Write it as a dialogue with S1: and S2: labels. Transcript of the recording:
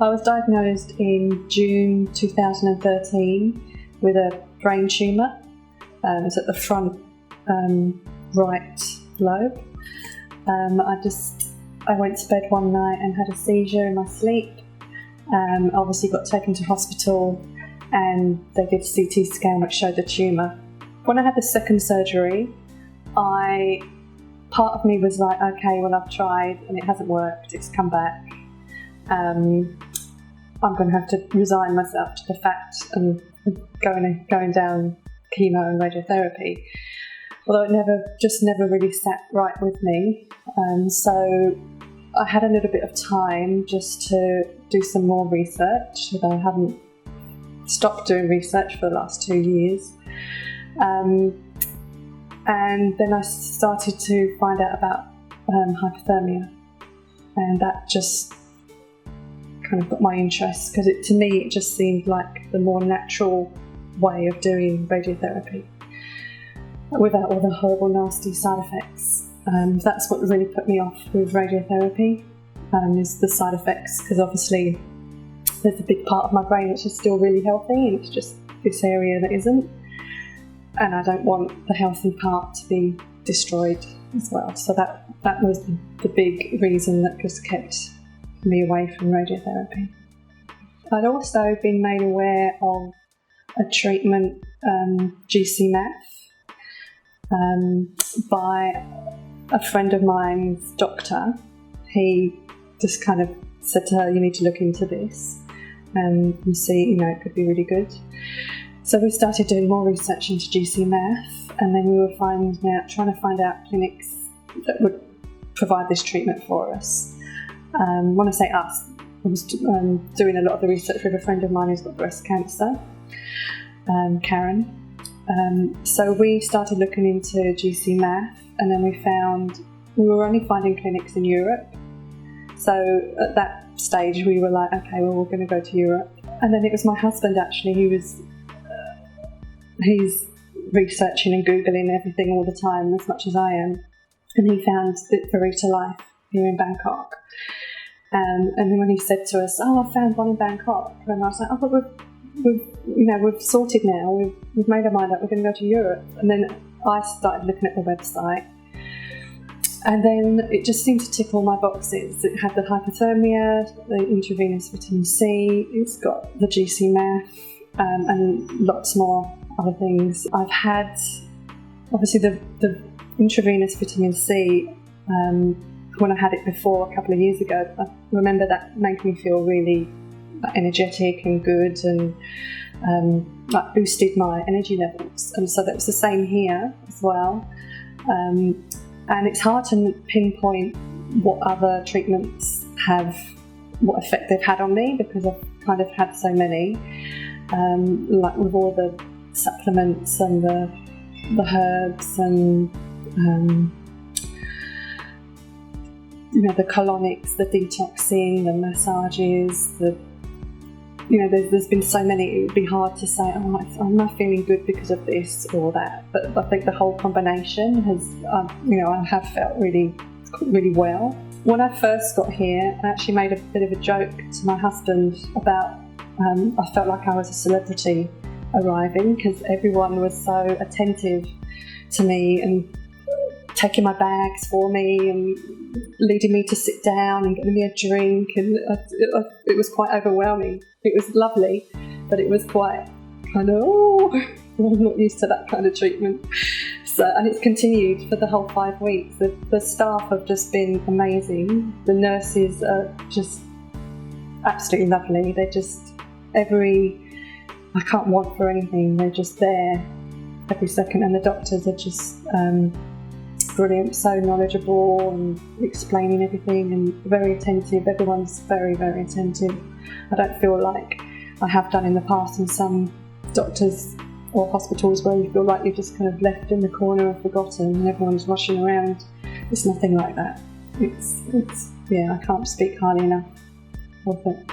S1: I was diagnosed in June 2013 with a brain tumour. It's at the front right lobe. I went to bed one night and had a seizure in my sleep. Obviously got taken to hospital and they did a CT scan which showed the tumour. When I had the second surgery, part of me was like, okay, well I've tried and it hasn't worked, it's come back. I'm going to have to resign myself to the fact and going down chemo and radiotherapy. Although it never really sat right with me. So I had a little bit of time just to do some more research, although I haven't stopped doing research for the last 2 years. And then I started to find out about hypothermia, and that just kind of got my interest, because to me it just seemed like the more natural way of doing radiotherapy without all the horrible nasty side effects. That's what really put me off with radiotherapy, is the side effects, because obviously there's a big part of my brain which is still really healthy and it's just this area that isn't, and I don't want the healthy part to be destroyed as well. So that was the big reason that just kept me away from radiotherapy. I'd also been made aware of a treatment, GCMAF, by a friend of mine's doctor. He just kind of said to her, you need to look into this and see, it could be really good. So we started doing more research into GCMAF, and then we were trying to find out clinics that would provide this treatment for us. When I say us, I was doing a lot of the research with a friend of mine who's got breast cancer, Karen. So we started looking into GCMAF, and then we were only finding clinics in Europe. So at that stage we were like, okay, well, we're going to go to Europe. And then it was my husband actually, he's researching and Googling everything all the time as much as I am. And he found the Verita Life here in Bangkok. And then when he said to us, I found one in Bangkok. And I was like, but we've sorted now. We've made our mind up. We're going to go to Europe. And then I started looking at the website. And then it just seemed to tick all my boxes. It had the hypothermia, the intravenous vitamin C, it's got the GCMAF, and lots more other things. I've had, obviously, the intravenous vitamin C, when I had it before a couple of years ago, I remember that made me feel really energetic and good, and boosted my energy levels. And so that was the same here as well. And it's hard to pinpoint what other treatments what effect they've had on me, because I've kind of had so many, like with all the supplements and the herbs and the colonics, the detoxing, the massages, there's been so many. It would be hard to say, I'm not feeling good because of this or that. But I think the whole combination has, I have felt really, really well. When I first got here, I actually made a bit of a joke to my husband about, I felt like I was a celebrity arriving, because everyone was so attentive to me and taking my bags for me and leading me to sit down and getting me a drink, and it was quite overwhelming. It was lovely, but it was quite kind of, I'm not used to that kind of treatment. So, and it's continued for the whole 5 weeks. The staff have just been amazing. The nurses are just absolutely lovely. They're just I can't want for anything. They're just there every second, and the doctors are just brilliant, so knowledgeable and explaining everything and very attentive. Everyone's very, very attentive. I don't feel like I have done in the past in some doctors or hospitals where you feel like you're just kind of left in the corner and forgotten and everyone's rushing around. It's nothing like that. I can't speak highly enough of it.